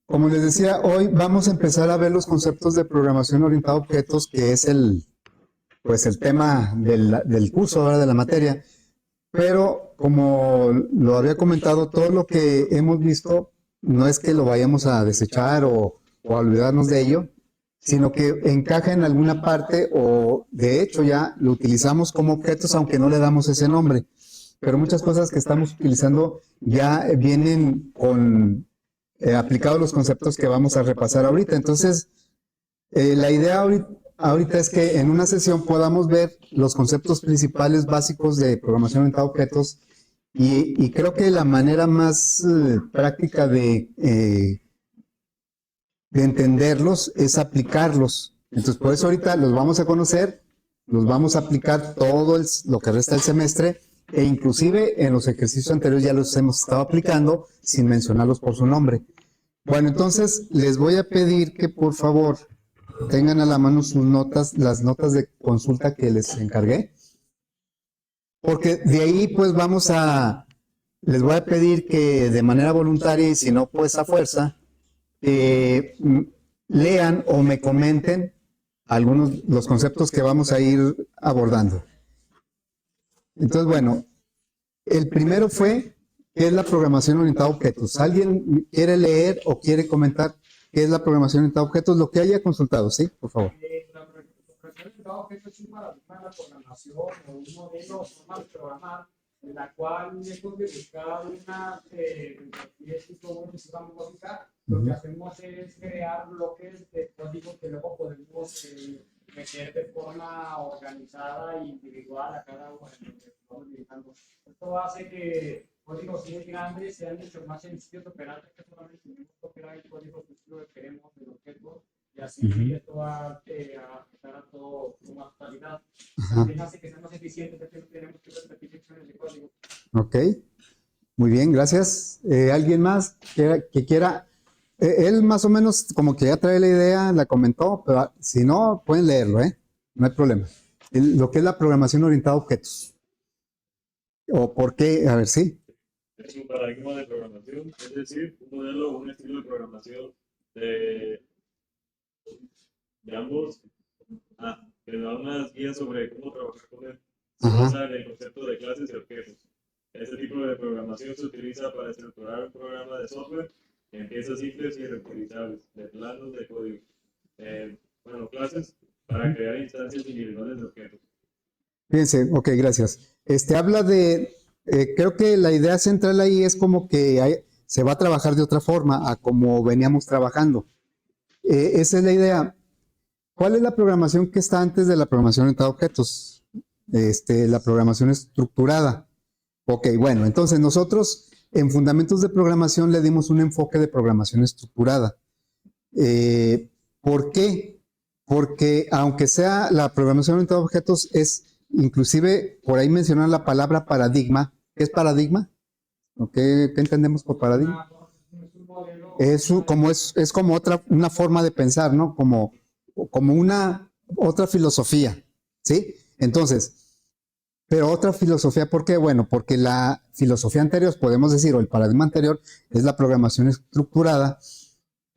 Como les decía, hoy vamos a empezar a ver los conceptos de programación orientada a objetos, que es el tema del curso ahora de la materia. Pero como lo había comentado, todo lo que hemos visto no es que lo vayamos a desechar o a olvidarnos de ello, sino que encaja en alguna parte o de hecho ya lo utilizamos como objetos aunque no le damos ese nombre. Pero muchas cosas que estamos utilizando ya vienen con aplicados los conceptos que vamos a repasar ahorita. Entonces, la idea ahorita es que en una sesión podamos ver los conceptos principales básicos de programación orientada a objetos y creo que la manera más práctica de entenderlos es aplicarlos. Entonces, por eso ahorita los vamos a conocer, los vamos a aplicar todo lo que resta del semestre e inclusive en los ejercicios anteriores ya los hemos estado aplicando sin mencionarlos por su nombre. Bueno, entonces les voy a pedir que por favor tengan a la mano sus notas, las notas de consulta que les encargué, porque de ahí pues les voy a pedir que de manera voluntaria y si no pues a fuerza, lean o me comenten algunos los conceptos que vamos a ir abordando. Entonces, bueno, el primero fue ¿qué es la programación orientada a objetos? ¿Alguien quiere leer o quiere comentar qué es la programación orientada a objetos? Lo que haya consultado, ¿sí? Por favor. La programación orientada a objetos es un paradigma de la programación o un modelo o forma de programar en la cual, lejos de buscar una tipo de sistema lógica, lo que hacemos es crear bloques de código que luego podemos meter de forma organizada e individual a cada uno de los que estamos utilizando. Esto hace que códigos muy grandes sean mucho más sencillos de operar, que solamente tenemos que operar el código que queremos del objeto y así esto va a afectar a todo con más calidad. También hace que sea más eficiente, ya que no tenemos que repetir secciones de código. Ok, muy bien, gracias. ¿Alguien más que quiera? Él más o menos como que ya trae la idea, la comentó, pero si no, pueden leerlo, ¿eh? No hay problema. Lo que es la programación orientada a objetos. ¿O por qué? A ver, sí. Es un paradigma de programación, es decir, un modelo o un estilo de programación de, de ambos que da unas guías sobre cómo trabajar con él. Se basa en el concepto de clases y objetos. Este tipo de programación se utiliza para estructurar un programa de software en piezas simples y reutilizables, de planos de código. Clases para crear instancias individuales de objetos. Fíjense, ok, gracias. Habla creo que la idea central ahí es como que se va a trabajar de otra forma a como veníamos trabajando. Esa es la idea. ¿Cuál es la programación que está antes de la programación orientada a objetos? La programación estructurada. Ok, bueno, entonces nosotros en fundamentos de programación le dimos un enfoque de programación estructurada. ¿Por qué? Porque aunque sea la programación orientada a objetos, inclusive por ahí mencionan la palabra paradigma. ¿Qué es paradigma? ¿Qué entendemos por paradigma? Es como una forma de pensar, ¿no? Como una otra filosofía, ¿sí? Entonces, pero otra filosofía, ¿por qué? Bueno, porque la filosofía anterior, podemos decir, o el paradigma anterior, es la programación estructurada.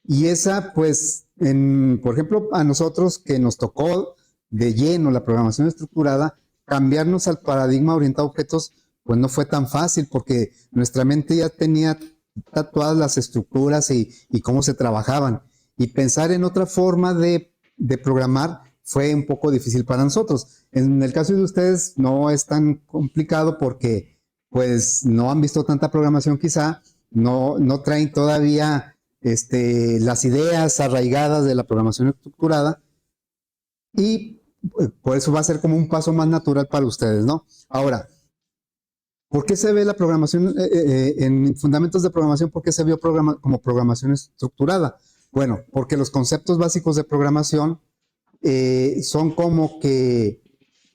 Y esa, pues, por ejemplo, a nosotros que nos tocó de lleno la programación estructurada, cambiarnos al paradigma orientado a objetos, pues no fue tan fácil porque nuestra mente ya tenía tatuadas las estructuras y cómo se trabajaban. Y pensar en otra forma de programar fue un poco difícil para nosotros. En el caso de ustedes no es tan complicado porque pues no han visto tanta programación quizá, no traen todavía las ideas arraigadas de la programación estructurada y por eso va a ser como un paso más natural para ustedes, ¿no? Ahora, ¿por qué se ve la programación en fundamentos de programación? ¿Por qué se vio como programación estructurada? Bueno, porque los conceptos básicos de programación son como que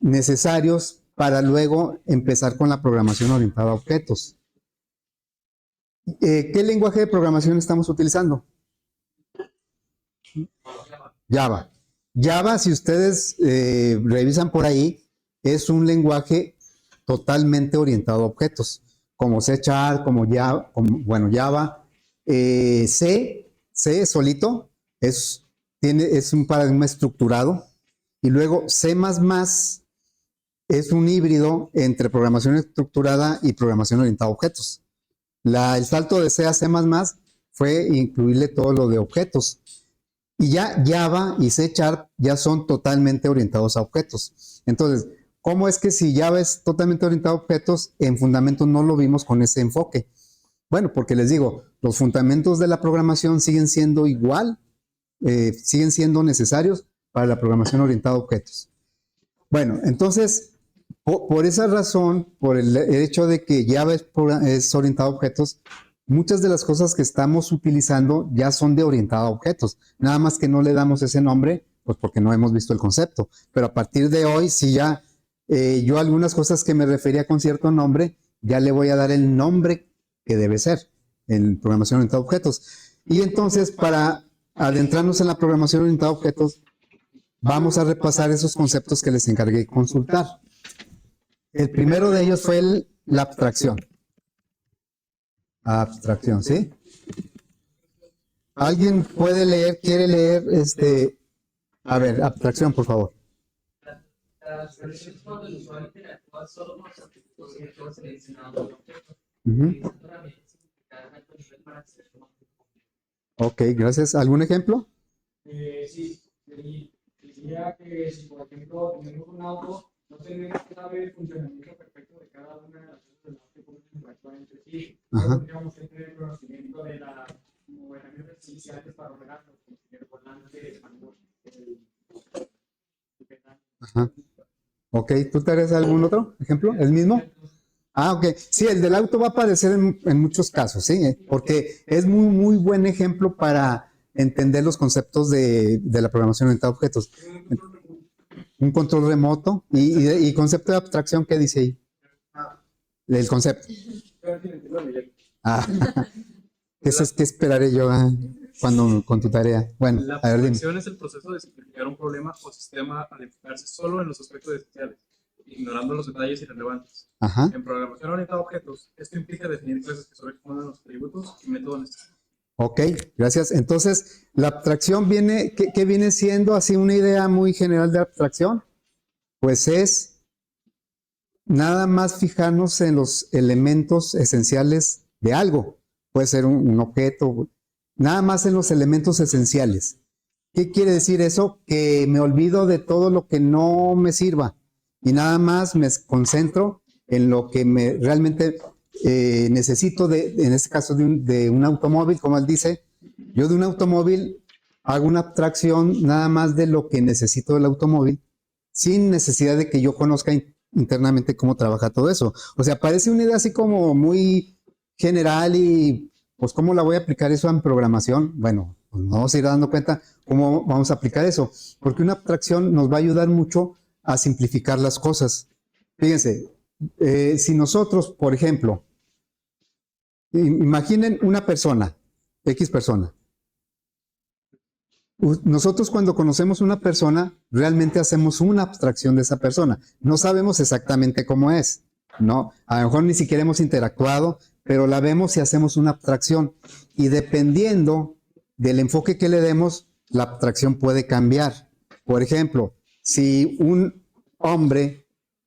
necesarios para luego empezar con la programación orientada a objetos. ¿Qué lenguaje de programación estamos utilizando? Java. Java, si ustedes revisan por ahí, es un lenguaje totalmente orientado a objetos, como C Sharp, como Java, C C solito es un paradigma estructurado, y luego C++ es un híbrido entre programación estructurada y programación orientada a objetos. El salto de C a C++ fue incluirle todo lo de objetos. Y ya Java y C# ya son totalmente orientados a objetos. Entonces, ¿cómo es que si Java es totalmente orientado a objetos, en fundamentos no lo vimos con ese enfoque? Bueno, porque les digo, los fundamentos de la programación siguen siendo igual, siguen siendo necesarios para la programación orientada a objetos. Bueno, entonces, por esa razón, por el hecho de que Java es orientado a objetos, muchas de las cosas que estamos utilizando ya son de orientado a objetos. Nada más que no le damos ese nombre, pues porque no hemos visto el concepto. Pero a partir de hoy, sí ya, yo algunas cosas que me refería con cierto nombre, ya le voy a dar el nombre que debe ser en programación orientada a objetos. Y entonces, para adentrarnos en la programación orientada a objetos, vamos a repasar esos conceptos que les encargué consultar. El primero de ellos fue la abstracción. Abstracción, ¿sí? ¿Alguien puede leer, quiere leer, a ver, abstracción, por favor? La abstracción es cuando el usuario interactúa solo con los atributos y actúa seleccionados de objetos. Utilizando herramientas simplificadas de alto nivel para acceder a un objeto. Ok, gracias. ¿Algún ejemplo? Sí, diría que si por ejemplo tenemos un auto, no tenemos que saber el funcionamiento perfecto de cada una de las cosas del auto que pueden interactuar entre sí. Tendríamos que tener conocimiento de las herramientas iniciales para operarlos, como el volante, Ajá. Ok, ¿tú te harías algún otro ejemplo? ¿El mismo? Ah, ok. Sí, el del auto va a aparecer en muchos casos, ¿sí? Porque es muy, muy buen ejemplo para entender los conceptos de la programación orientada a objetos. Un control remoto y concepto de abstracción, ¿qué dice ahí? El concepto. Ah, eso es que esperaré yo con tu tarea. Bueno, La a ver, dime. abstracción es el proceso de simplificar un problema o sistema al enfocarse solo en los aspectos esenciales, ignorando los detalles irrelevantes. Ajá. En programación orientada a objetos, esto implica definir clases que solo responden a los atributos y métodos necesarios. Ok, gracias. Entonces, la abstracción viene, ¿qué viene siendo así una idea muy general de abstracción? Pues es nada más fijarnos en los elementos esenciales de algo. Puede ser un objeto, nada más en los elementos esenciales. ¿Qué quiere decir eso? Que me olvido de todo lo que no me sirva y nada más me concentro en lo que me realmente necesito, en este caso de un automóvil, como él dice. Yo de un automóvil hago una abstracción nada más de lo que necesito del automóvil, sin necesidad de que yo conozca internamente cómo trabaja todo eso. O sea, parece una idea así como muy general y pues ¿cómo la voy a aplicar eso en programación? Bueno, pues nos vamos a ir dando cuenta cómo vamos a aplicar eso, porque una abstracción nos va a ayudar mucho a simplificar las cosas. Fíjense, si nosotros, por ejemplo, imaginen una persona, X persona. Nosotros cuando conocemos una persona, realmente hacemos una abstracción de esa persona. No sabemos exactamente cómo es, ¿no? A lo mejor ni siquiera hemos interactuado, pero la vemos y hacemos una abstracción. Y dependiendo del enfoque que le demos, la abstracción puede cambiar. Por ejemplo, si un hombre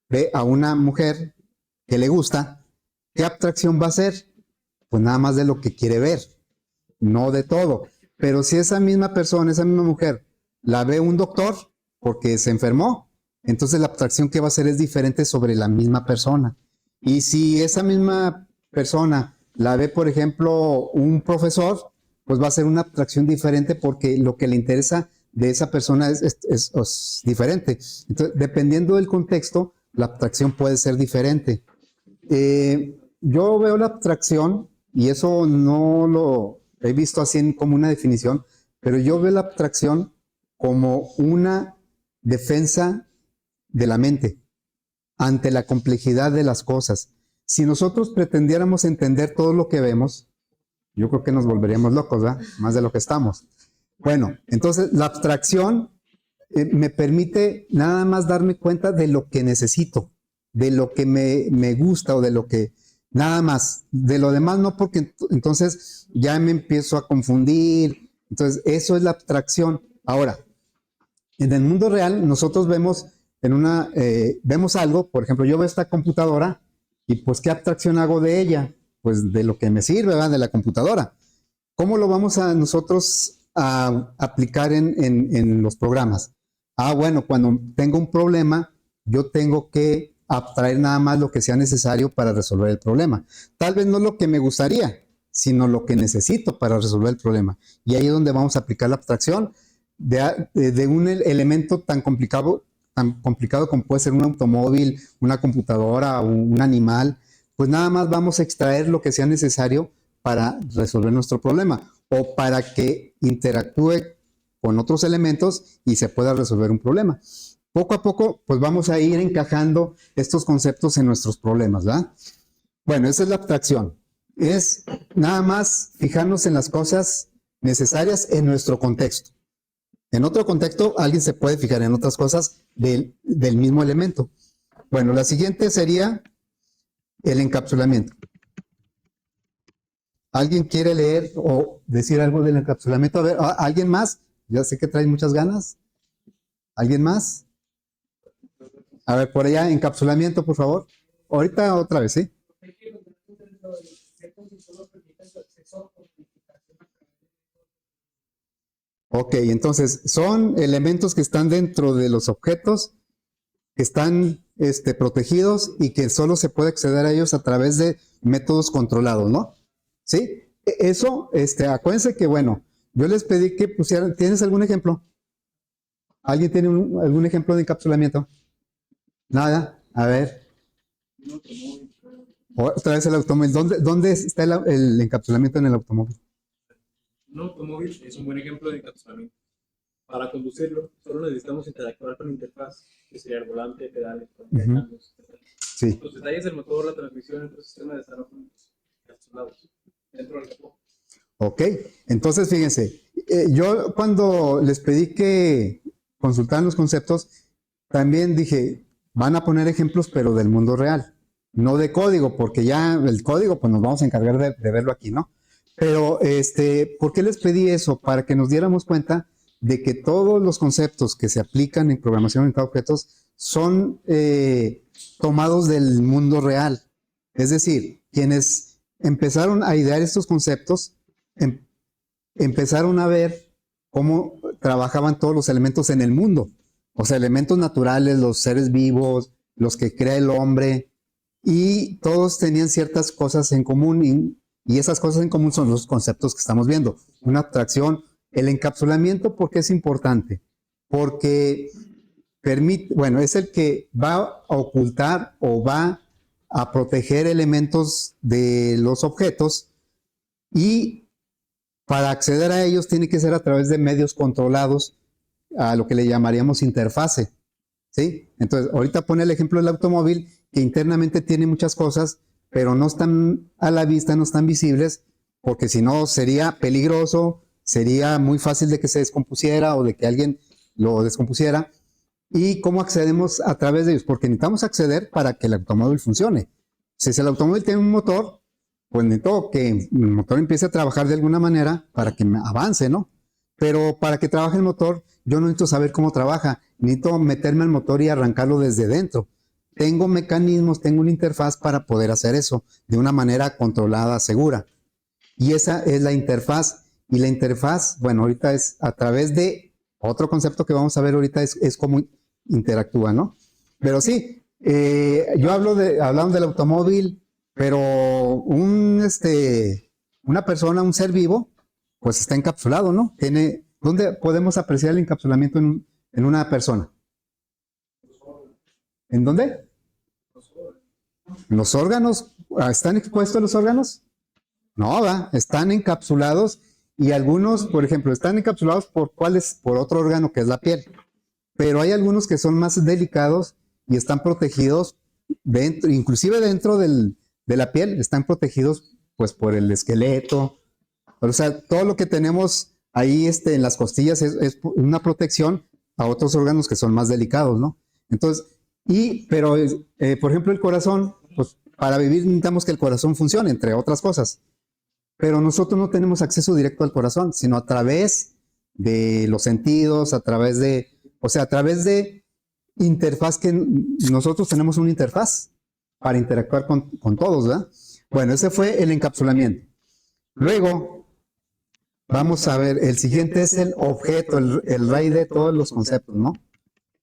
ve a una mujer que le gusta, ¿qué abstracción va a hacer? Pues nada más de lo que quiere ver, no de todo. Pero si esa misma persona, esa misma mujer, la ve un doctor porque se enfermó, entonces la abstracción que va a hacer es diferente sobre la misma persona. Y si esa misma persona la ve, por ejemplo, un profesor, pues va a ser una abstracción diferente porque lo que le interesa de esa persona es diferente. Entonces, dependiendo del contexto, la abstracción puede ser diferente. Yo veo la abstracción, y eso no lo he visto así como una definición, pero yo veo la abstracción como una defensa de la mente ante la complejidad de las cosas. Si nosotros pretendiéramos entender todo lo que vemos, yo creo que nos volveríamos locos, ¿verdad? Más de lo que estamos. Bueno, entonces la abstracción me permite nada más darme cuenta de lo que necesito, de lo que me gusta o de lo que... Nada más, de lo demás no, porque entonces ya me empiezo a confundir, Entonces, eso es la abstracción. Ahora, en el mundo real, nosotros vemos vemos algo, por ejemplo, yo veo esta computadora y pues, ¿qué abstracción hago de ella? Pues de lo que me sirve, ¿verdad? De la computadora. ¿Cómo lo vamos a nosotros a aplicar en los programas? Bueno, cuando tengo un problema, yo tengo que abstraer nada más lo que sea necesario para resolver el problema. Tal vez no lo que me gustaría, sino lo que necesito para resolver el problema. Y ahí es donde vamos a aplicar la abstracción de un elemento tan complicado como puede ser un automóvil, una computadora o un animal. Pues nada más vamos a extraer lo que sea necesario para resolver nuestro problema o para que interactúe con otros elementos y se pueda resolver un problema. Poco a poco, pues vamos a ir encajando estos conceptos en nuestros problemas, ¿verdad? Bueno, esa es la abstracción. Es nada más fijarnos en las cosas necesarias en nuestro contexto. En otro contexto, alguien se puede fijar en otras cosas del mismo elemento. Bueno, la siguiente sería el encapsulamiento. ¿Alguien quiere leer o decir algo del encapsulamiento? A ver, ¿alguien más? Ya sé que trae muchas ganas. ¿Alguien más? A ver, por allá, encapsulamiento, por favor. Ahorita otra vez, ¿sí? Ok, entonces son elementos que están dentro de los objetos, que están protegidos y que solo se puede acceder a ellos a través de métodos controlados, ¿no? ¿Sí? Eso, acuérdense que, bueno, yo les pedí que pusieran, ¿tienes algún ejemplo? ¿Alguien tiene algún ejemplo de encapsulamiento? Nada, a ver. Otra vez el automóvil. ¿Dónde está el encapsulamiento en el automóvil? Un automóvil es un buen ejemplo de encapsulamiento. Para conducirlo, solo necesitamos interactuar con la interfaz, que sería el volante, pedales, cambios, etc. Sí. Los detalles del motor, la transmisión y otros sistemas están encapsulados dentro del capó. Ok, entonces fíjense, yo cuando les pedí que consultaran los conceptos, también dije, van a poner ejemplos, pero del mundo real, no de código, porque ya el código, pues nos vamos a encargar de verlo aquí, ¿no? Pero, ¿por qué les pedí eso? Para que nos diéramos cuenta de que todos los conceptos que se aplican en programación orientada a objetos son tomados del mundo real. Es decir, quienes empezaron a idear estos conceptos, empezaron a ver cómo trabajaban todos los elementos en el mundo. O sea, elementos naturales, los seres vivos, los que crea el hombre, y todos tenían ciertas cosas en común, y esas cosas en común son los conceptos que estamos viendo. Una abstracción, el encapsulamiento, ¿por qué es importante? Porque permite, bueno, es el que va a ocultar o va a proteger elementos de los objetos, y para acceder a ellos tiene que ser a través de medios controlados, a lo que le llamaríamos interfase, ¿sí? Entonces, ahorita pone el ejemplo del automóvil, que internamente tiene muchas cosas, pero no están a la vista, no están visibles, porque si no sería peligroso, sería muy fácil de que se descompusiera o de que alguien lo descompusiera. ¿Y cómo accedemos a través de ellos? Porque necesitamos acceder para que el automóvil funcione. Si el automóvil tiene un motor, pues necesito que el motor empiece a trabajar de alguna manera para que avance, ¿no? Pero para que trabaje el motor, yo no necesito saber cómo trabaja, necesito meterme al motor y arrancarlo desde dentro. Tengo mecanismos, tengo una interfaz para poder hacer eso de una manera controlada, segura. Y esa es la interfaz. Y la interfaz, bueno, ahorita es a través de otro concepto que vamos a ver ahorita, es cómo interactúa, ¿no? Pero sí, yo hablamos del automóvil, pero una persona, un ser vivo, pues está encapsulado, ¿no? ¿Dónde podemos apreciar el encapsulamiento en una persona? ¿En dónde? ¿En los órganos? ¿Están expuestos los órganos? No, están encapsulados, y algunos, por ejemplo, están encapsulados por otro órgano que es la piel. Pero hay algunos que son más delicados y están protegidos dentro, inclusive dentro de la piel, están protegidos pues por el esqueleto. O sea, todo lo que tenemos ahí en las costillas es una protección a otros órganos que son más delicados, ¿no? Entonces, pero por ejemplo, el corazón, pues para vivir necesitamos que el corazón funcione, entre otras cosas. pero nosotros no tenemos acceso directo al corazón, sino a través de los sentidos, a través de interfaz que nosotros tenemos una interfaz para interactuar con todos, ¿verdad? Bueno, ese fue el encapsulamiento. Luego, vamos a ver, el siguiente es el objeto, el rey de todos los conceptos, ¿no?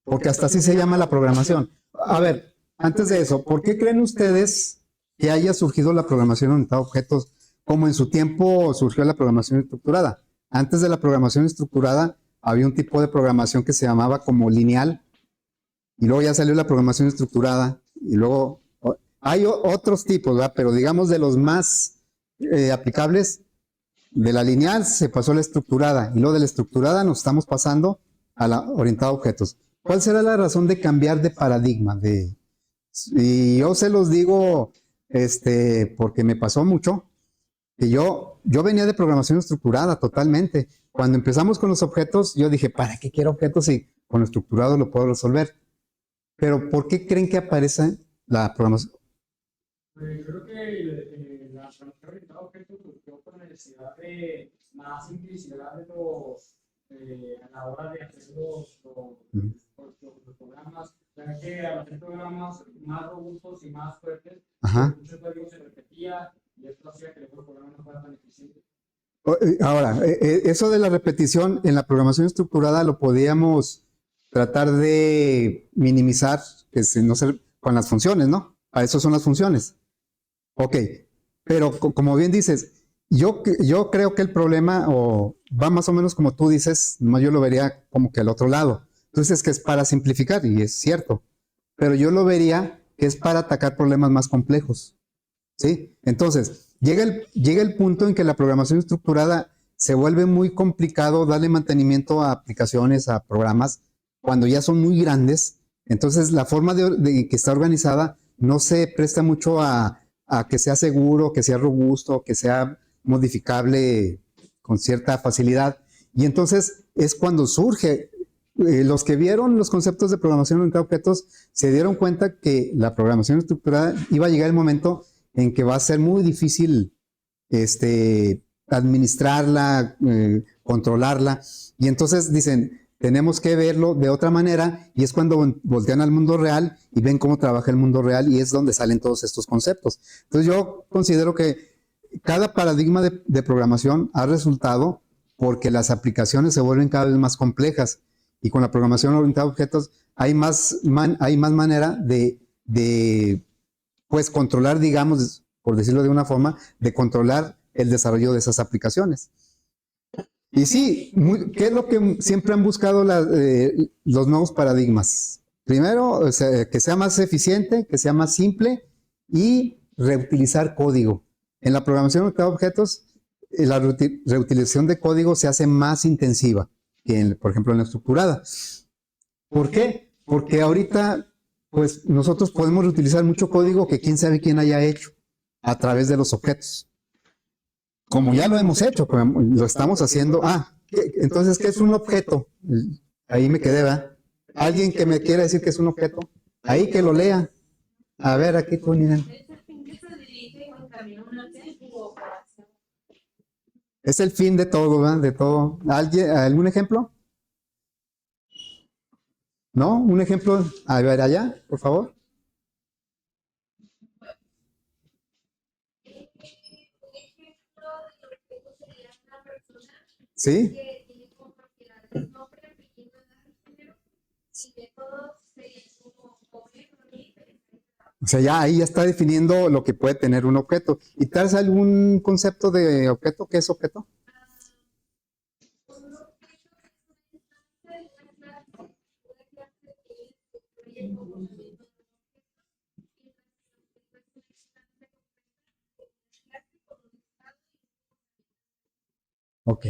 Porque hasta así se llama la programación. A ver, antes de eso, ¿por qué creen ustedes que haya surgido la programación orientada a objetos como en su tiempo surgió la programación estructurada? Antes de la programación estructurada había un tipo de programación que se llamaba como lineal, y luego ya salió la programación estructurada, y luego hay otros tipos, ¿verdad? Pero digamos de los más aplicables, de la lineal se pasó a la estructurada, y luego de la estructurada nos estamos pasando a la orientada a objetos. ¿Cuál será la razón de cambiar de paradigma? Y yo se los digo, porque me pasó mucho, que yo venía de programación estructurada totalmente. Cuando empezamos con los objetos, yo dije, ¿para qué quiero objetos si con lo estructurado lo puedo resolver? Pero ¿por qué creen que aparece la programación? Pues creo que la programación orientada a objetos surgió por la necesidad de más simplicidad de a la hora de hacer los programas, ya que al hacer programas más robustos y más fuertes, Ajá. muchos códigos se repetía y esto hacía que los programas no fueran tan eficientes. Ahora, eso de la repetición en la programación estructurada lo podíamos tratar de minimizar no sé, con las funciones, ¿no? Para eso son las funciones. Ok, pero como bien dices, yo creo que el problema va más o menos como tú dices, no, yo lo vería como que al otro lado. Entonces, que es para simplificar, y es cierto, pero yo lo vería que es para atacar problemas más complejos, ¿sí? Entonces, llega el punto en que la programación estructurada se vuelve muy complicado darle mantenimiento a aplicaciones, a programas, cuando ya son muy grandes. Entonces, la forma de que está organizada no se presta mucho a que sea seguro, que sea robusto, que sea modificable con cierta facilidad. Y entonces es cuando surge. Los que vieron los conceptos de programación orientada a objetos se dieron cuenta que la programación estructurada iba a llegar el momento en que va a ser muy difícil administrarla, controlarla. Y entonces dicen, tenemos que verlo de otra manera, y es cuando voltean al mundo real y ven cómo trabaja el mundo real, y es donde salen todos estos conceptos. Entonces yo considero que cada paradigma de programación ha resultado porque las aplicaciones se vuelven cada vez más complejas, y con la programación orientada a objetos hay más manera de pues controlar, digamos, por decirlo de una forma, de controlar el desarrollo de esas aplicaciones. Y sí, ¿qué es lo que siempre han buscado los nuevos paradigmas? Primero, que sea más eficiente, que sea más simple, y reutilizar código. En la programación orientada a objetos, la reutilización de código se hace más intensiva que, por ejemplo, en la estructurada. ¿Por qué? Porque ahorita, pues, nosotros podemos reutilizar mucho código que quién sabe quién haya hecho a través de los objetos. Como ya lo hemos hecho, lo estamos haciendo. Entonces, ¿qué es un objeto? Ahí me quedé, ¿verdad? ¿Alguien que me quiera decir que es un objeto? Ahí que lo lea. A ver, aquí tú, Nina. Es el fin de todo, ¿verdad? De todo. ¿Algún ejemplo? ¿No? ¿Un ejemplo? A ver, allá, por favor. ¿Sí? O sea, ya ahí ya está definiendo lo que puede tener un objeto. ¿Y traes algún concepto de objeto? ¿Qué es objeto? Ok.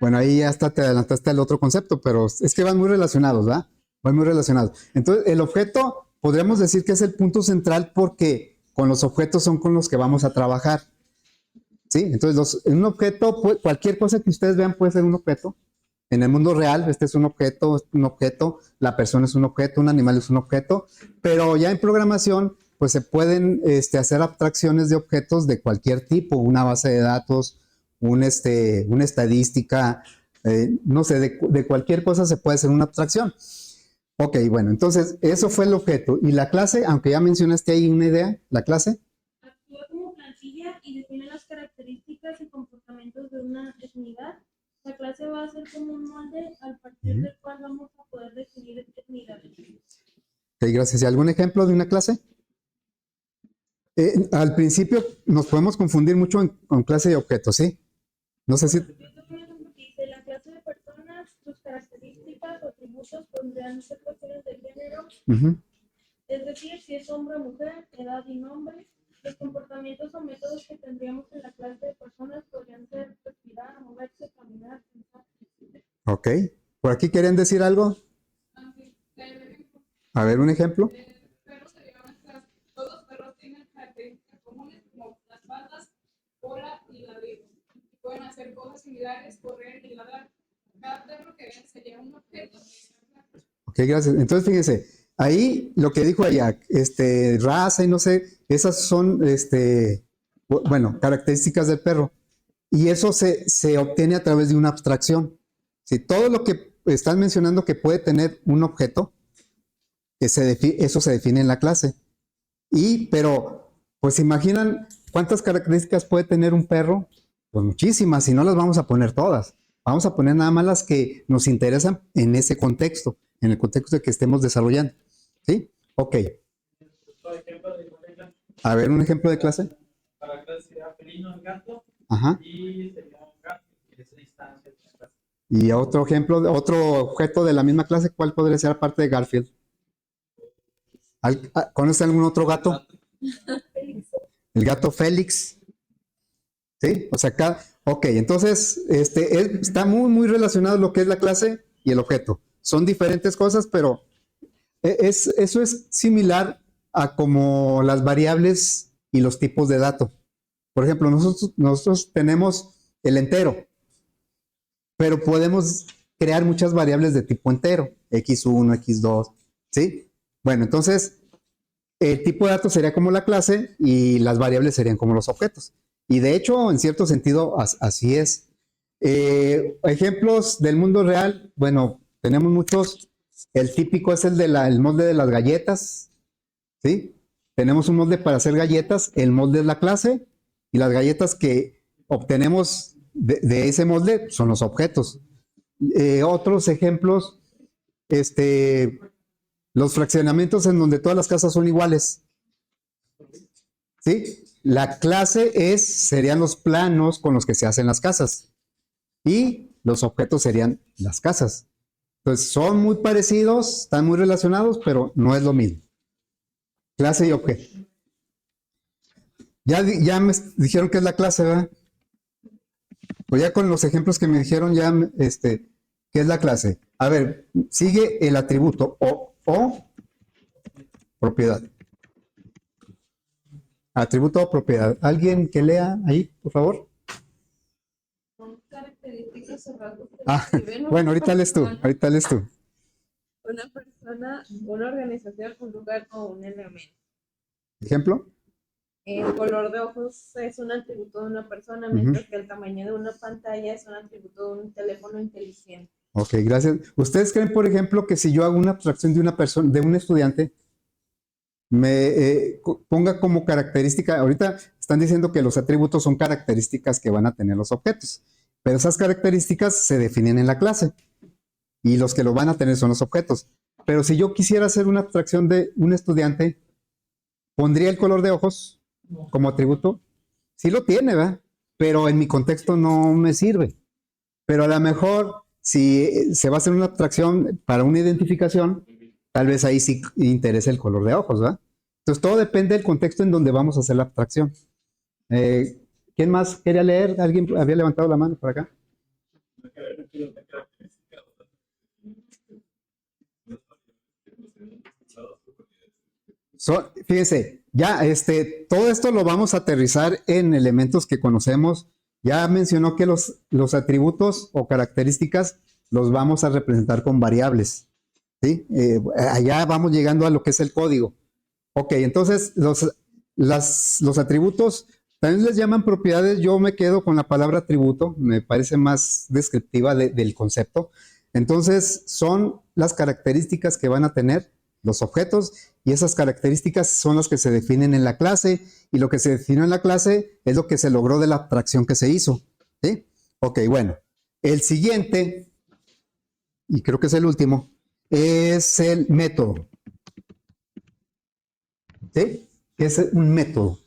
Bueno, ahí ya hasta te adelantaste al otro concepto, pero es que van muy relacionados, ¿verdad? Van muy relacionados. Entonces, el objeto, podríamos decir que es el punto central porque con los objetos son con los que vamos a trabajar. ¿Sí? Entonces, un objeto, cualquier cosa que ustedes vean puede ser un objeto. En el mundo real, este es un objeto, la persona es un objeto, un animal es un objeto, pero ya en programación pues se pueden hacer abstracciones de objetos de cualquier tipo, una base de datos, una estadística, no sé, de cualquier cosa se puede hacer una abstracción. Ok, bueno, entonces eso fue el objeto. Y la clase, aunque ya mencionaste ahí una idea, la clase. Actúa como plantilla y define las características y comportamientos de una unidad. La clase va a ser como un molde al partir del cual vamos a poder definir unidades. Ok, gracias. ¿Y algún ejemplo de una clase? Al principio nos podemos confundir mucho con clase y objeto, ¿sí? No sé si... Yo tengo un ejemplo que dice, la clase de personas, sus características o atributos podrían ser cuestiones de género, Ujú. es decir, si es hombre o mujer, edad y nombre. Los comportamientos o métodos que tendríamos en la clase de personas podrían ser respirar, moverse, caminar, pensar. Ok. ¿Por aquí querían decir algo? A ver, un ejemplo. Perros sería una clase. Todos los perros tienen características comunes como las patas, cola y ladrido. Pueden hacer cosas similares, correr y ladrar. Cada perro que vean sería un objeto. Ok, gracias. Entonces, fíjense, ahí lo que dijo allá, raza y no sé, esas son, bueno, características del perro. Y eso se obtiene a través de una abstracción. Si todo lo que están mencionando que puede tener un objeto, eso se define en la clase. Pero, pues, imaginan cuántas características puede tener un perro. Pues muchísimas, y no las vamos a poner todas. Vamos a poner nada más las que nos interesan en ese contexto, en el contexto de que estemos desarrollando. ¿Sí? Ok. A ver, un ejemplo de clase. Para la clase sería felino, gato, Ajá. y sería un gato, que es distancia de la clase. Y otro ejemplo, otro objeto de la misma clase, ¿cuál podría ser aparte de Garfield? ¿Conoce algún otro gato? El gato Félix. ¿Sí? O sea, acá, ok, entonces está muy, muy relacionado lo que es la clase y el objeto. Son diferentes cosas, pero eso es similar a como las variables y los tipos de datos. Por ejemplo, nosotros tenemos el entero, pero podemos crear muchas variables de tipo entero, x1, x2, ¿sí? Bueno, entonces, el tipo de datos sería como la clase y las variables serían como los objetos. Y de hecho, en cierto sentido, así es. Ejemplos del mundo real, bueno, tenemos muchos. El típico es el molde de las galletas, ¿sí? Tenemos un molde para hacer galletas, el molde es la clase, y las galletas que obtenemos de ese molde son los objetos. Otros ejemplos, los fraccionamientos en donde todas las casas son iguales, ¿sí? La clase serían los planos con los que se hacen las casas y los objetos serían las casas. Entonces son muy parecidos, están muy relacionados, pero no es lo mismo. Clase y objeto. Ya me dijeron que es la clase, ¿verdad? Pues ya con los ejemplos que me dijeron, ya, ¿qué es la clase? A ver, sigue el atributo o propiedad. Atributo o propiedad. ¿Alguien que lea ahí, por favor? Son características o rasgos que Ah, describen bueno, una ahorita lees tú, persona, ahorita lees tú. una persona, una organización, un lugar o un elemento. ¿Ejemplo? El color de ojos es un atributo de una persona, mientras que el tamaño de una pantalla es un atributo de un teléfono inteligente. Ok, gracias. ¿Ustedes creen, por ejemplo, que si yo hago una abstracción de una persona, de un estudiante, me ponga como característica, ahorita están diciendo que los atributos son características que van a tener los objetos, pero esas características se definen en la clase y los que lo van a tener son los objetos. Pero si yo quisiera hacer una abstracción de un estudiante, ¿pondría el color de ojos como atributo? Sí lo tiene, ¿verdad? Pero en mi contexto no me sirve. Pero a lo mejor, si se va a hacer una abstracción para una identificación, tal vez ahí sí interese el color de ojos, ¿verdad? Entonces, todo depende del contexto en donde vamos a hacer la abstracción. ¿Quién más quería leer? ¿Alguien había levantado la mano por acá? Fíjense, ya todo esto lo vamos a aterrizar en elementos que conocemos. Ya mencionó que los atributos o características los vamos a representar con variables, ¿sí? Allá vamos llegando a lo que es el código. Ok, entonces los atributos también les llaman propiedades. Yo me quedo con la palabra atributo, me parece más descriptiva del concepto. Entonces, son las características que van a tener los objetos y esas características son las que se definen en la clase y lo que se definió en la clase es lo que se logró de la abstracción que se hizo. ¿Sí? Ok, bueno. El siguiente, y creo que es el último, es el método. ¿Sí? ¿Qué es un método?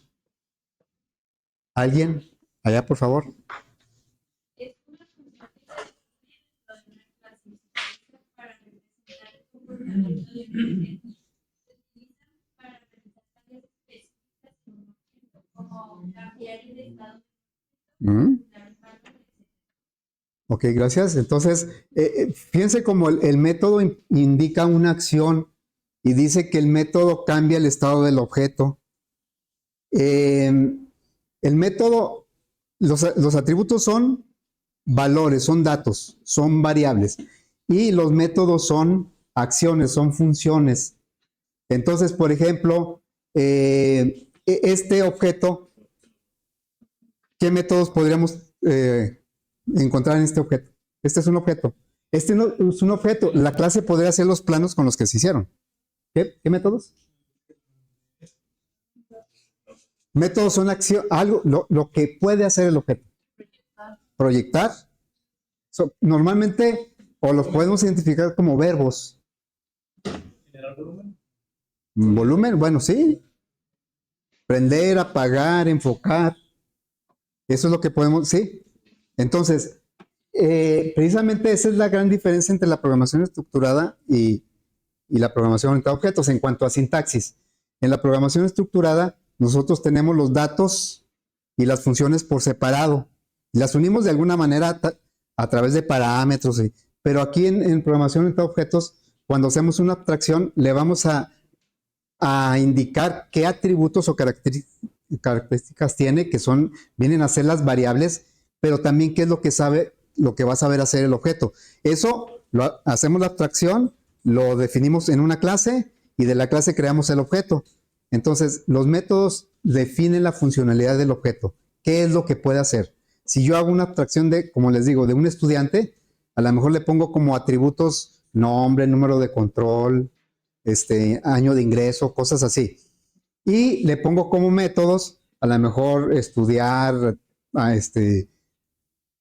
¿Alguien? Allá, por favor. Es una función que se define dentro de una clasificación para representar el comportamiento de un objeto. Se utiliza para representar varias específicas de un objeto, como cambiar el estado Mm. dar un valor, etc. Ok, gracias. Entonces, fíjense cómo el método indica una acción y dice que el método cambia el estado del objeto. El método, los atributos son valores, son datos, son variables. Y los métodos son acciones, son funciones. Entonces, por ejemplo, este objeto, ¿qué métodos podríamos encontrar en este objeto? Este es un objeto. Este no, es un objeto. La clase podría hacer los planos con los que se hicieron. ¿Qué métodos? Métodos son algo, lo que puede hacer el objeto. Proyectar. Normalmente, o los podemos identificar como verbos. ¿Generar volumen? Volumen, bueno, sí. Prender, apagar, enfocar. Eso es lo que podemos, sí. Entonces, precisamente esa es la gran diferencia entre la programación estructurada y la programación orientada a objetos en cuanto a sintaxis. En la programación estructurada, nosotros tenemos los datos y las funciones por separado. Las unimos de alguna manera a través de parámetros, pero aquí en programación orientada a objetos, cuando hacemos una abstracción, le vamos a indicar qué atributos o características tiene, que vienen a ser las variables, pero también qué es lo que va a saber hacer el objeto. Eso hacemos la abstracción, lo definimos en una clase y de la clase creamos el objeto. Entonces, los métodos definen la funcionalidad del objeto. ¿Qué es lo que puede hacer? Si yo hago una abstracción como les digo, de un estudiante, a lo mejor le pongo como atributos nombre, número de control, año de ingreso, cosas así. Y le pongo como métodos, a lo mejor estudiar,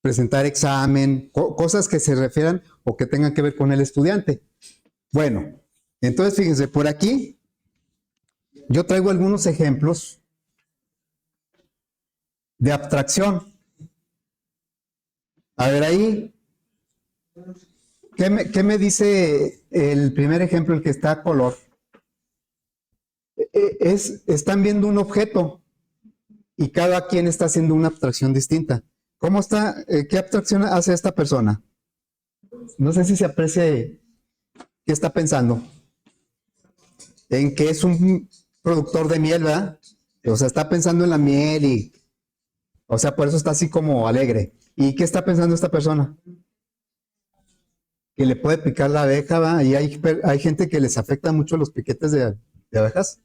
presentar examen, cosas que se refieran o que tengan que ver con el estudiante. Bueno, entonces fíjense, por aquí yo traigo algunos ejemplos de abstracción. A ver ahí, ¿qué me dice el primer ejemplo, el que está a color? Están viendo un objeto y cada quien está haciendo una abstracción distinta. ¿Cómo está? ¿Qué abstracción hace esta persona? No sé si se aprecie qué está pensando. En que es un productor de miel, ¿verdad? O sea, está pensando en la miel o sea, por eso está así como alegre. ¿Y qué está pensando esta persona? Que le puede picar la abeja, ¿va? Y hay gente que les afecta mucho los piquetes de abejas.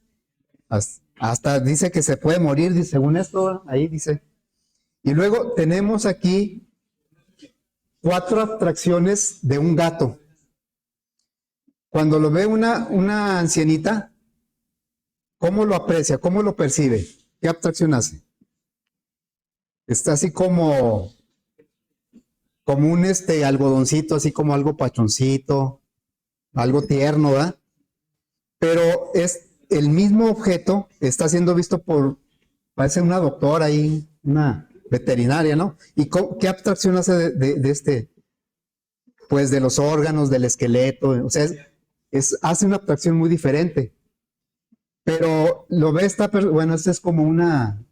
Hasta dice que se puede morir, según esto, ¿va? Ahí dice. Y luego tenemos aquí 4 abstracciones de un gato. Cuando lo ve una ancianita, ¿cómo lo aprecia? ¿Cómo lo percibe? ¿Qué abstracción hace? Está así como un algodoncito, así como algo pachoncito, algo tierno, ¿verdad? Pero es el mismo objeto, está siendo visto parece una doctora ahí, una veterinaria, ¿no? ¿Y qué abstracción hace pues de los órganos, del esqueleto? O sea, hace una abstracción muy diferente. Pero lo ve bueno, esta es como una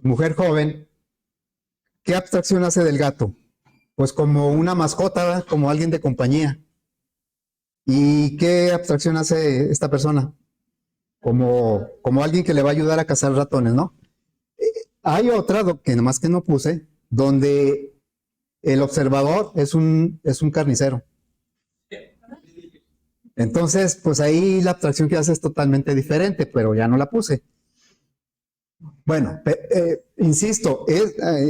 mujer joven. ¿Qué abstracción hace del gato? Pues como una mascota, ¿verdad? Como alguien de compañía. ¿Y qué abstracción hace esta persona? Como alguien que le va a ayudar a cazar ratones, ¿no? Hay otra, que nomás que no puse, donde el observador es un carnicero. Entonces, pues ahí la abstracción que hace es totalmente diferente, pero ya no la puse. Bueno, insisto,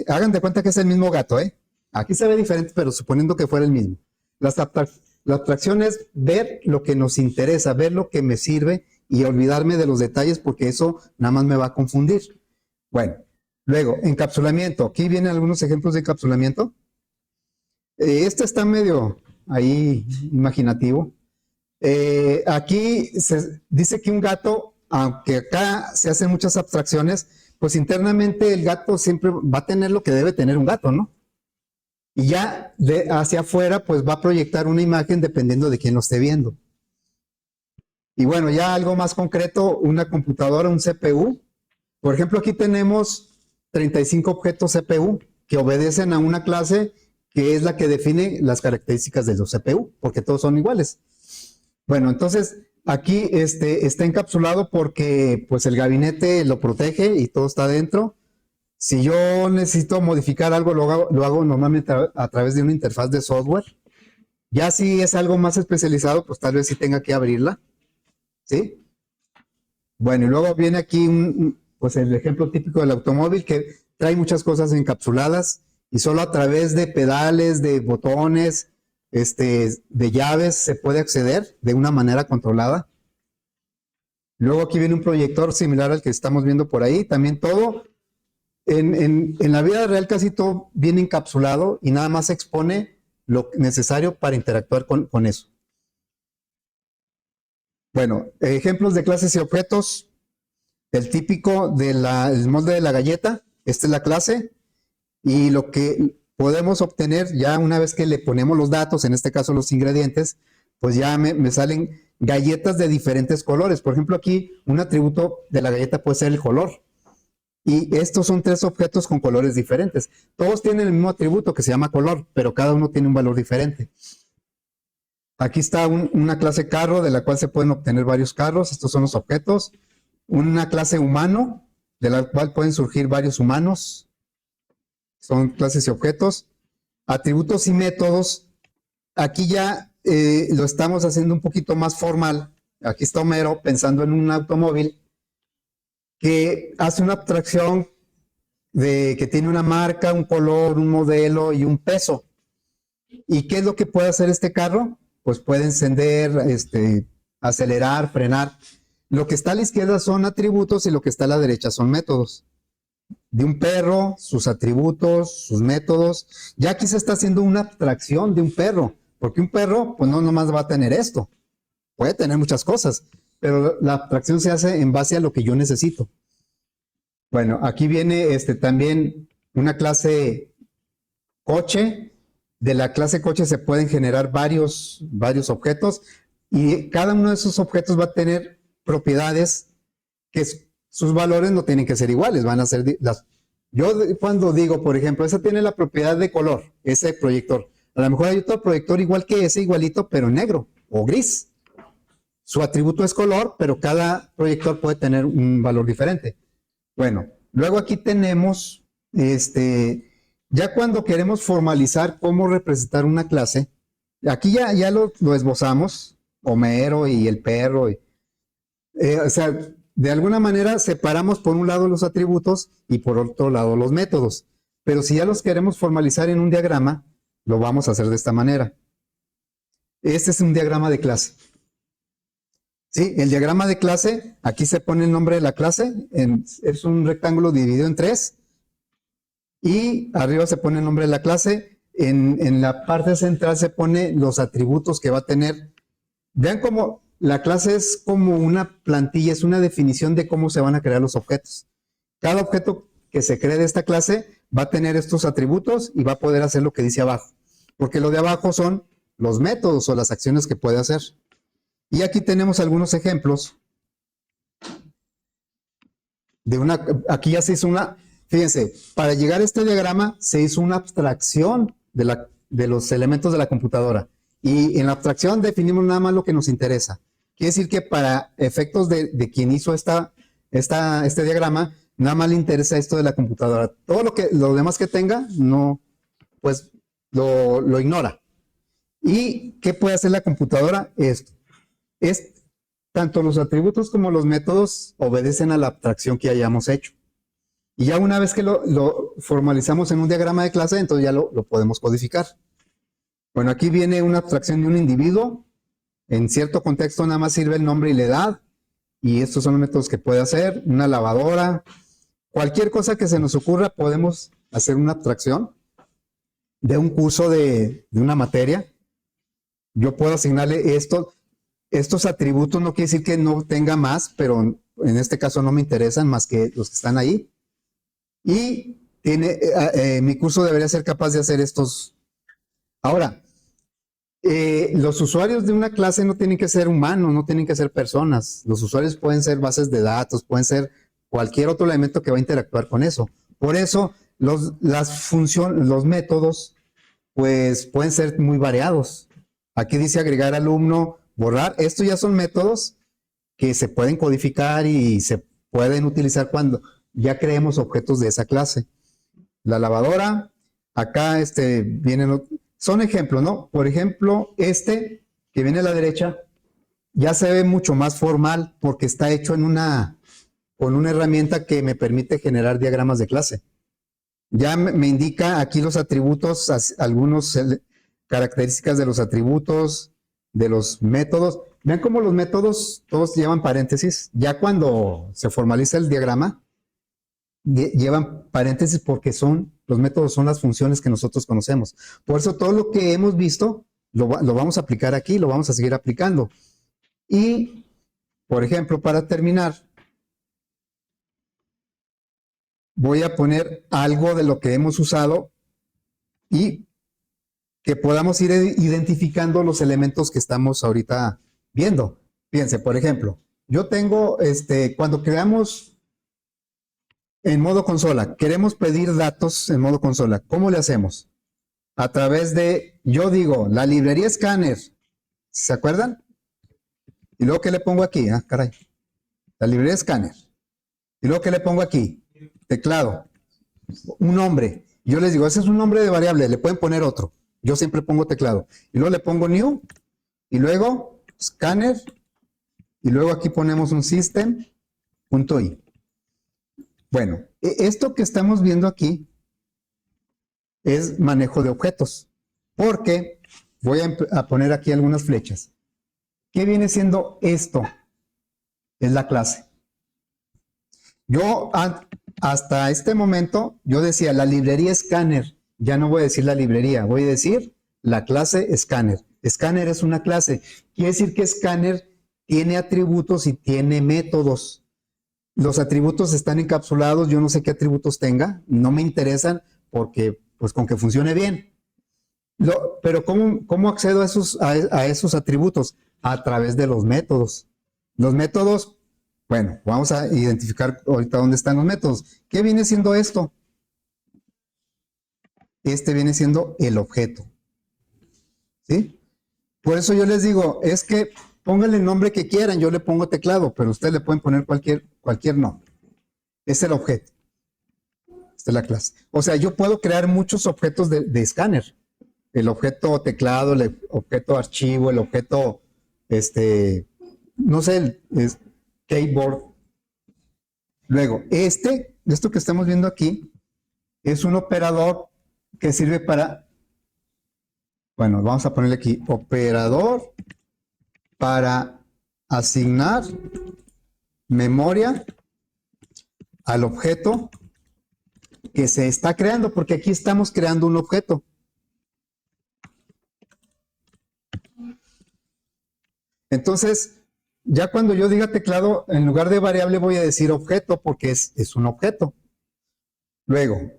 hagan de cuenta que es el mismo gato, ¿eh? Aquí se ve diferente, pero suponiendo que fuera el mismo. La abstracción es ver lo que nos interesa, ver lo que me sirve y olvidarme de los detalles porque eso nada más me va a confundir. Bueno, luego, encapsulamiento. Aquí vienen algunos ejemplos de encapsulamiento. Este está medio ahí imaginativo. Aquí se dice que un gato, aunque acá se hacen muchas abstracciones, pues internamente el gato siempre va a tener lo que debe tener un gato, ¿no? Y ya hacia afuera, pues va a proyectar una imagen dependiendo de quién lo esté viendo. Y bueno, ya algo más concreto, una computadora, un CPU. Por ejemplo, aquí tenemos 35 objetos CPU que obedecen a una clase que es la que define las características de los CPU, porque todos son iguales. Bueno, entonces aquí está encapsulado porque pues el gabinete lo protege y todo está dentro. Si yo necesito modificar algo, lo hago normalmente a través de una interfaz de software. Ya si es algo más especializado, pues tal vez sí tenga que abrirla. ¿Sí? Bueno, y luego viene aquí pues el ejemplo típico del automóvil que trae muchas cosas encapsuladas y solo a través de pedales, de botones, de llaves se puede acceder de una manera controlada. Luego aquí viene un proyector similar al que estamos viendo por ahí. También todo, en la vida real casi todo viene encapsulado y nada más se expone lo necesario para interactuar con eso. Bueno, ejemplos de clases y objetos. El típico del molde de la galleta. Esta es la clase. Y lo que podemos obtener ya una vez que le ponemos los datos, en este caso los ingredientes, pues ya me salen galletas de diferentes colores. Por ejemplo, aquí un atributo de la galleta puede ser el color. Y estos son 3 objetos con colores diferentes. Todos tienen el mismo atributo que se llama color, pero cada uno tiene un valor diferente. Aquí está una clase carro de la cual se pueden obtener varios carros. Estos son los objetos. Una clase humano de la cual pueden surgir varios humanos. Son clases y objetos. Atributos y métodos. Aquí ya lo estamos haciendo un poquito más formal. Aquí está Homero pensando en un automóvil que hace una abstracción de que tiene una marca, un color, un modelo y un peso. ¿Y qué es lo que puede hacer este carro? Pues puede encender, acelerar, frenar. Lo que está a la izquierda son atributos y lo que está a la derecha son métodos. De un perro, sus atributos, sus métodos. Ya aquí se está haciendo una abstracción de un perro, porque un perro, pues no nomás va a tener esto. Puede tener muchas cosas, pero la abstracción se hace en base a lo que yo necesito. Bueno, aquí viene también una clase coche. De la clase coche se pueden generar varios objetos y cada uno de esos objetos va a tener propiedades que sus valores no tienen que ser iguales, van a ser yo cuando digo, por ejemplo, esa tiene la propiedad de color, ese proyector, a lo mejor hay otro proyector igual que ese, igualito, pero negro o gris. Su atributo es color, pero cada proyector puede tener un valor diferente. Bueno, luego aquí tenemos ya cuando queremos formalizar cómo representar una clase, aquí ya lo esbozamos, Homero y el perro. O sea, de alguna manera separamos por un lado los atributos y por otro lado los métodos. Pero si ya los queremos formalizar en un diagrama, lo vamos a hacer de esta manera. Este es un diagrama de clase. Sí, el diagrama de clase, aquí se pone el nombre de la clase, es un rectángulo dividido en 3. Y arriba se pone el nombre de la clase. En la parte central se pone los atributos que va a tener. Vean cómo la clase es como una plantilla, es una definición de cómo se van a crear los objetos. Cada objeto que se cree de esta clase va a tener estos atributos y va a poder hacer lo que dice abajo. Porque lo de abajo son los métodos o las acciones que puede hacer. Y aquí tenemos algunos ejemplos. Aquí ya se hizo una... Fíjense, para llegar a este diagrama se hizo una abstracción de los elementos de la computadora. Y en la abstracción definimos nada más lo que nos interesa. Quiere decir que para efectos de quien hizo este diagrama, nada más le interesa esto de la computadora. Todo lo demás que tenga, no, pues lo ignora. ¿Y qué puede hacer la computadora? Esto. Tanto los atributos como los métodos obedecen a la abstracción que hayamos hecho. Y ya una vez que lo formalizamos en un diagrama de clase, entonces ya lo podemos codificar. Bueno, aquí viene una abstracción de un individuo. En cierto contexto nada más sirve el nombre y la edad. Y estos son los métodos que puede hacer. Una lavadora. Cualquier cosa que se nos ocurra, podemos hacer una abstracción de un curso de una materia. Yo puedo asignarle estos atributos, no quiere decir que no tenga más, pero en este caso no me interesan más que los que están ahí. Y mi curso debería ser capaz de hacer estos. Ahora, los usuarios de una clase no tienen que ser humanos, no tienen que ser personas. Los usuarios pueden ser bases de datos, pueden ser cualquier otro elemento que va a interactuar con eso. Por eso, los métodos, pues, pueden ser muy variados. Aquí dice agregar alumno, borrar. Estos ya son métodos que se pueden codificar y se pueden utilizar cuando ya creemos objetos de esa clase. La lavadora, acá vienen, son ejemplos, ¿no? Por ejemplo, que viene a la derecha, ya se ve mucho más formal porque está hecho con una herramienta que me permite generar diagramas de clase. Ya me indica aquí los atributos, algunas características de los atributos, de los métodos. Vean cómo los métodos todos llevan paréntesis. Ya cuando se formaliza el diagrama, llevan paréntesis porque los métodos son las funciones que nosotros conocemos. Por eso todo lo que hemos visto lo vamos a aplicar aquí, lo vamos a seguir aplicando. Y, por ejemplo, para terminar, voy a poner algo de lo que hemos usado y que podamos ir identificando los elementos que estamos ahorita viendo. Fíjense, por ejemplo, yo tengo, cuando creamos en modo consola, queremos pedir datos en modo consola. ¿Cómo le hacemos? A través yo digo, la librería Scanner. ¿Se acuerdan? Y luego, ¿qué le pongo aquí? Ah, caray. La librería Scanner. Y luego, ¿qué le pongo aquí? Teclado. Un nombre. Yo les digo, ese es un nombre de variable, le pueden poner otro. Yo siempre pongo teclado. Y luego le pongo new. Y luego, Scanner. Y luego aquí ponemos un system.i. Bueno, esto que estamos viendo aquí es manejo de objetos, porque voy a poner aquí algunas flechas. ¿Qué viene siendo esto? Es la clase. Yo hasta este momento, yo decía la librería Scanner. Ya no voy a decir la librería, voy a decir la clase Scanner. Scanner es una clase. Quiere decir que Scanner tiene atributos y tiene métodos. Los atributos están encapsulados, yo no sé qué atributos tenga, no me interesan porque, pues, con que funcione bien. Pero ¿cómo accedo a esos atributos? A través de los métodos. Los métodos, bueno, vamos a identificar ahorita dónde están los métodos. ¿Qué viene siendo esto? Viene siendo el objeto. ¿Sí? Por eso yo les digo, es que pónganle el nombre que quieran, yo le pongo teclado, pero ustedes le pueden poner cualquier nombre. Es el objeto. Esta es la clase. O sea, yo puedo crear muchos objetos de escáner. El objeto teclado, el objeto archivo, el objeto, no sé, keyboard. Luego, esto que estamos viendo aquí, es un operador que sirve para, bueno, vamos a ponerle aquí, operador para asignar memoria al objeto que se está creando, porque aquí estamos creando un objeto. Entonces, ya cuando yo diga teclado, en lugar de variable voy a decir objeto, porque es un objeto. Luego,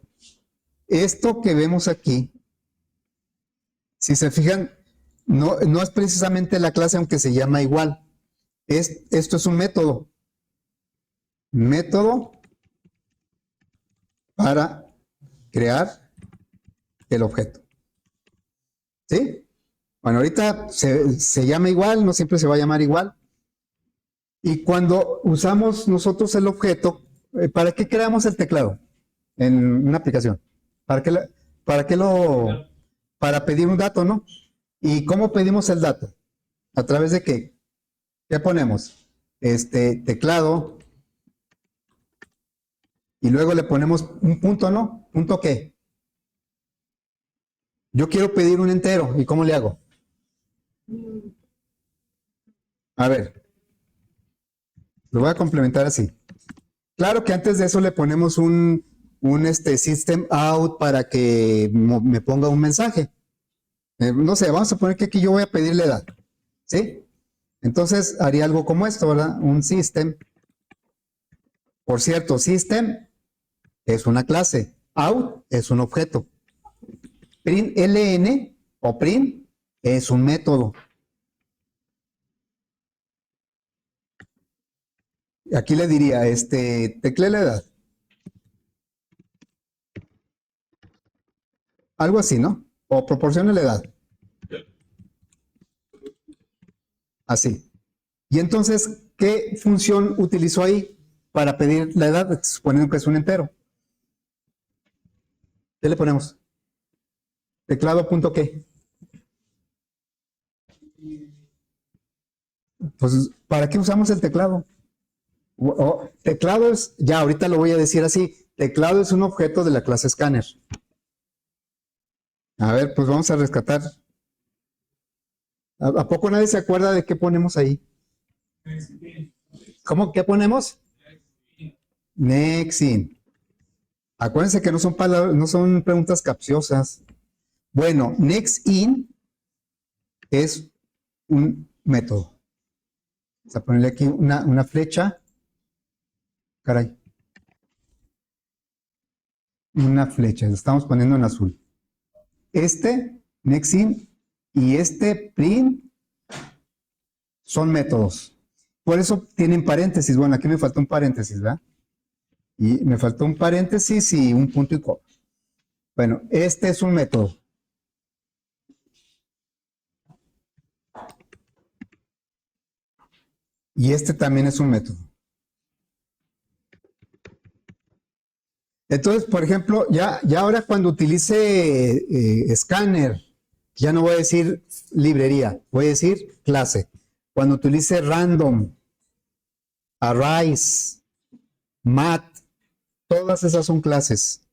esto que vemos aquí, si se fijan, no es precisamente la clase, aunque se llama igual. Esto es un método. Método para crear el objeto. ¿Sí? Bueno, ahorita se llama igual, no siempre se va a llamar igual. Y cuando usamos nosotros el objeto, ¿para qué creamos el teclado en una aplicación? Para pedir un dato, ¿no? ¿Y cómo pedimos el dato? ¿A través de qué? ¿Qué ponemos? Teclado. Y luego le ponemos un punto, ¿no? ¿Punto qué? Yo quiero pedir un entero. ¿Y cómo le hago? A ver, lo voy a complementar así. Claro que antes de eso le ponemos un system out para que me ponga un mensaje. No sé, vamos a poner que aquí yo voy a pedirle edad. ¿Sí? Entonces haría algo como esto, ¿verdad? Un system. Por cierto, system es una clase. Out es un objeto. Print ln o print es un método. Aquí le diría, teclee la edad. Algo así, ¿no? O proporcione la edad. Así. Y entonces, ¿qué función utilizó ahí para pedir la edad? Suponiendo que es un entero. ¿Qué le ponemos? Teclado punto qué. Pues, ¿para qué usamos el teclado? Teclado es, ya ahorita lo voy a decir así, teclado es un objeto de la clase Scanner. A ver, pues vamos a rescatar. ¿A poco nadie se acuerda de qué ponemos ahí? ¿Cómo? ¿Qué ponemos? Nexin. Acuérdense que no son palabras, no son preguntas capciosas. Bueno, Nexin es un método. Vamos a ponerle aquí una flecha. Caray. Una flecha, lo estamos poniendo en azul. Nexin y print son métodos. Por eso tienen paréntesis. Bueno, aquí me faltó un paréntesis, ¿verdad? Y me faltó un paréntesis y un punto y coma. Bueno, este es un método. Y este también es un método. Entonces, por ejemplo, ya ahora cuando utilice Scanner, ya no voy a decir librería, voy a decir clase. Cuando utilice random, arrays, mat, todas esas son clases.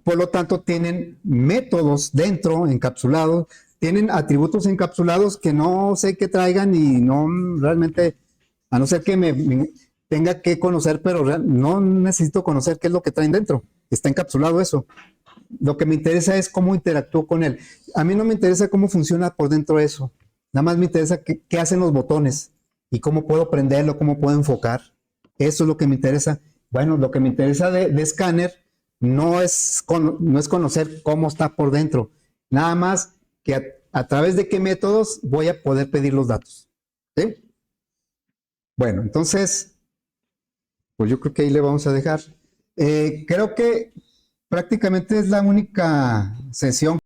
Por lo tanto, tienen métodos dentro, encapsulados, tienen atributos encapsulados que no sé qué traigan y no realmente, a no ser que me tenga que conocer, pero no necesito conocer qué es lo que traen dentro. Está encapsulado eso. Lo que me interesa es cómo interactúo con él. A mí no me interesa cómo funciona por dentro eso. Nada más me interesa qué hacen los botones y cómo puedo prenderlo, cómo puedo enfocar. Eso es lo que me interesa. Bueno, lo que me interesa de Scanner no es conocer cómo está por dentro. Nada más que a través de qué métodos voy a poder pedir los datos. ¿Sí? Bueno, entonces, pues yo creo que ahí le vamos a dejar. Creo que prácticamente es la única sesión